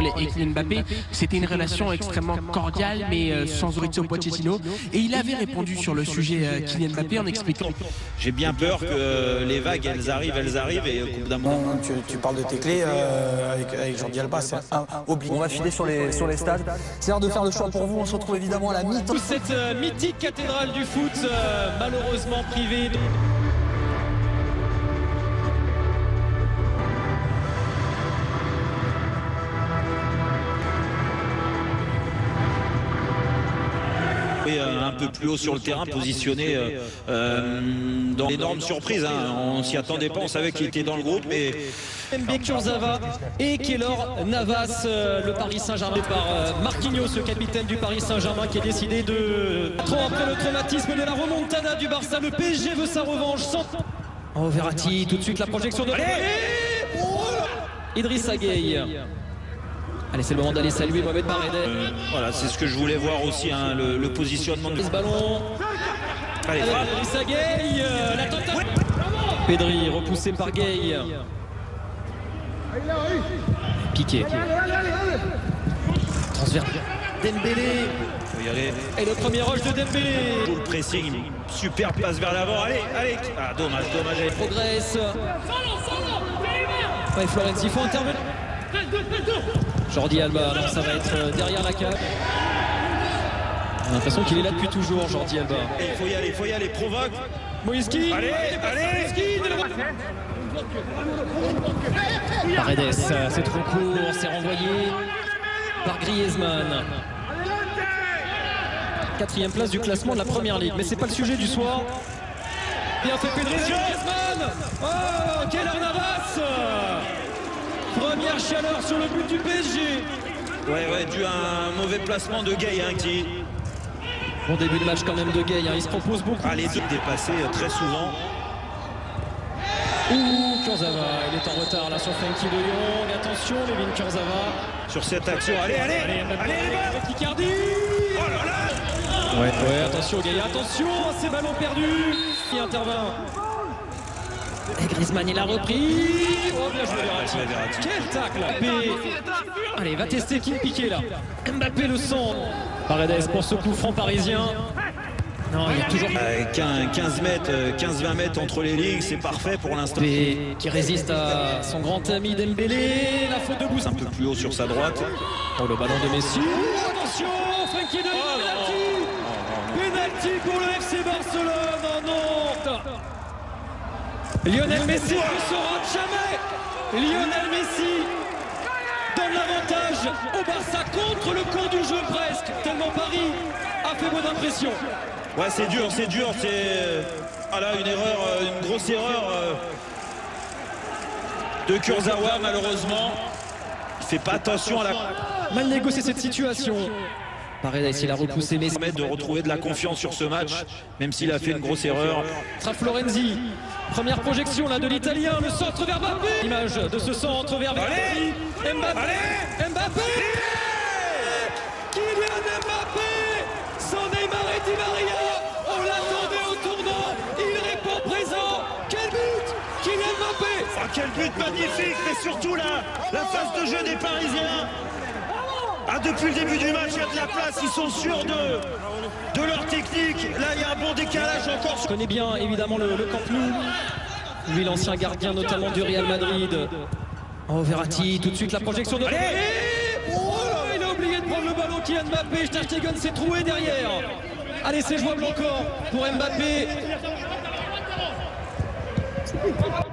Paul et Kylian Mbappé, c'était une relation extrêmement cordiale, mais sans Maurizio Pochettino. Et il avait répondu sur le sujet Kylian Mbappé en expliquant: j'ai bien peur que les vagues, elles arrivent, et au bout d'un moment... Tu parles de tes clés avec Jordi Alba, c'est obligé. On va filer sur les stades. C'est l'heure de faire le choix pour vous. On se retrouve évidemment à la mi-temps. Cette mythique cathédrale du foot, malheureusement privée. Oui, un peu plus haut sur le terrain, positionné dans l'énorme surprise. On s'y attendait pas, on savait qu'il était dans le groupe. Mais Mb Kurzawa et Keylor Navas, le Paris Saint-Germain par Marquinhos, le capitaine du Paris Saint-Germain, qui est décidé de... Après le traumatisme de la remontada du Barça, le PSG veut sa revanche. Oh, Verratti, tout de suite la projection de... Idrissa Gueye. Allez, c'est le moment d'aller saluer Mohamed Paredes. Voilà, c'est ce que je voulais voir aussi, le positionnement de ce ballon. Allez, Idrissa Gueye, la tentative. Pedri, repoussé par Gueye. Piqué. Transfert. Dembélé. Faut y aller. Et le premier rush de Dembélé. Tout le pressing, super passe vers l'avant. Allez. Ah, dommage. Il progresse. Ouais, Florenzi, il faut intervenir. Jordi Alba, alors ça va être derrière la cage. On a l'impression qu'il est là depuis toujours, Jordi Alba. Il faut y aller, provoque. Moïski. Allez. Paredes, c'est trop court, c'est renvoyé par Griezmann. 4e place du classement de la Première Ligue, mais c'est pas le sujet du soir. Bien fait Pedri, Griezmann. Oh, Keylor Navas. Première chaleur sur le but du PSG. Ouais, dû à un mauvais placement de Gueye qui... Bon début de match quand même de Gueye, il se propose beaucoup. Les deux dépassés très souvent. Kurzawa, il est en retard là sur Frenkie de Jong. Attention, Layvin Kurzawa. Sur cette action, allez Icardi. Oh là là. Ouais, attention Gueye, attention à ces ballons perdus. Qui intervient. Et Griezmann, il a repris. Oh, bien joué Verratti. Quel tacle. Allez, va tester Kim Piqué là. Mbappé le centre. Paredes pour ce coup franc parisien. Non, il y a toujours 15-20 mètres entre les lignes, c'est parfait pour l'instant. Qui résiste à son grand ami Dembélé. La faute de Boussa. Un peu plus haut sur sa droite. Oh, le ballon de Messi. Attention, Frenkie de Jong. Penalty pour le FC Barcelone. Non. Lionel Messi ne se rate jamais. Lionel Messi donne l'avantage au Barça contre le cours du jeu presque. Tellement Paris a fait bonne impression. Ouais, c'est dur. C'est une grosse erreur de Kurzawa malheureusement. Il fait pas attention à la... Mal négocié cette situation. Paredes, il a repoussé Messi. De retrouver de la confiance sur ce match, même s'il a fait une grosse erreur. Florenzi, première projection là de l'Italien, le centre vers Mbappé. Image de ce centre vers Mbappé. Mbappé. Kylian Mbappé, sans Neymar et Di Maria. On l'attendait au tournant, il répond présent. Quel but, Kylian Mbappé. Oh, quel but magnifique, mais surtout la phase de jeu des Parisiens. Depuis le début du match, il y a de la place, ils sont sûrs de leur technique. Là, il y a un bon décalage encore. Je connais bien évidemment le Camp Nou. Lui, l'ancien gardien notamment du Real Madrid. Oh, Verratti, tout de suite la projection de... il a oublié de prendre le ballon, Kylian Mbappé. Ter Stegen s'est troué derrière. Allez, c'est jouable encore pour Mbappé.